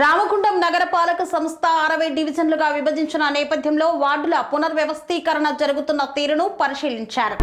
రామగుండం నగరపాలక సంస్థ 60 డివిజన్లుగా విభజించిన నేపథ్యంలో వార్డుల పునర్వ్యవస్థీకరణ జరుగుతున్న తీరును పరిశీలించారు.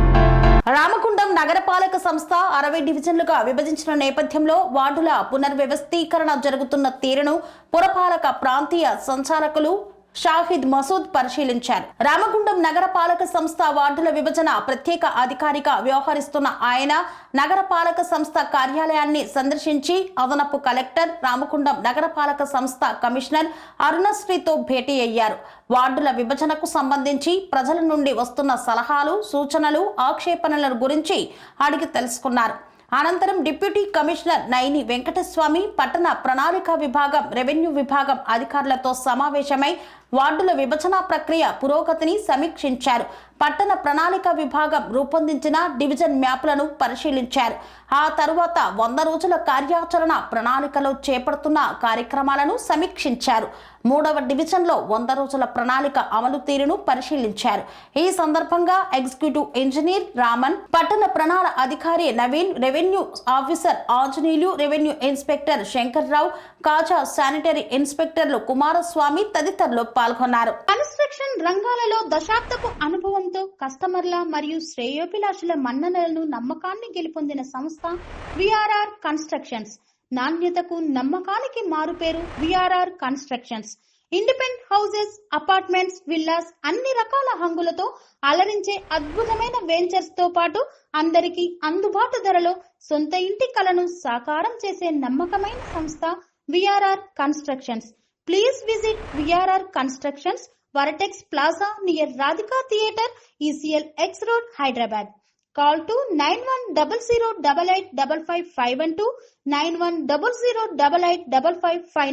రామగుండం నగరపాలక సంస్థ 60 డివిజన్లుగా విభజించిన నేపథ్యంలో వార్డుల పునర్వ్యవస్థీకరణ జరుగుతున్న తీరును పురపాలక ప్రాంతీయ సంచాలకులు షాహిద్ మసూద్ పరిశీలించారు. రామగుండం నగరపాలక సంస్థ వార్డుల విభజన ప్రత్యేక అధికారిగా వ్యవహరిస్తున్న ఆయన నగరపాలక సంస్థ కార్యాలయాన్ని సందర్శించి అదనపు కలెక్టర్, రామగుండం నగరపాలక సంస్థ కమిషనర్ అరుణశ్రీతో భేటీ అయ్యారు. వార్డుల విభజనకు సంబంధించి ప్రజల నుండి వస్తున్న సలహాలు, సూచనలు, ఆక్షేపణల గురించి అడిగి తెలుసుకున్నారు. అనంతరం డిప్యూటీ కమిషనర్ నైని వెంకటస్వామి పట్టణ ప్రణాళిక విభాగం, రెవెన్యూ విభాగం అధికారులతో సమావేశమై వార్డుల విభజన ప్రక్రియ పురోగతిని సమీక్షించారు. పట్టణ ప్రణాళిక విభాగం రూపొందించిన డివిజన్ మ్యాప్లను పరిశీలించారు. ఆ తరువాత 100 రోజుల కార్యాచరణ ప్రణాళికలో చేపడుతున్న కార్యక్రమాలను సమీక్షించారు. 3వ డివిజన్లో 100 రోజుల ప్రణాళిక అమలు తీరును పరిశీలించారు. ఈ సందర్భంగా ఎగ్జిక్యూటివ్ ఇంజనీర్ రామన్, పట్టణ ప్రణాళిక అధికారి Naveen, revenue officer Anjaneyulu, revenue inspector Shankarrao, Kaja sanitary ఇన్స్పెక్టర్లు కుమారస్వామి తదితరులు పాల్గొన్నారు. కన్స్ట్రక్షన్ రంగాలలో దశాబ్దపు అనుభవంతో కస్టమర్ల మరియు శ్రేయోభిలాషుల మన్ననలను, నమ్మకాన్ని గెలుపొందిన సంస్థ విఆర్ఆర్ కన్స్ట్రక్షన్స్. నాణ్యతకు, నమ్మకానికి మారుపేరు VRR constructions. Independent houses, apartments, villas అన్ని రకాల హంగులతో అలరించే అద్భుతమైన వెంచర్స్ తో పాటు అందరికీ అందుబాటు ధరలో సొంత ఇంటి కలను సాకారం చేసే నమ్మకమైన సంస్థ VRR constructions. Please visit VRR Constructions, Varatex Plaza near Radhika Theatre, ECL X Road, Hyderabad. Call to 9100885551 91008855.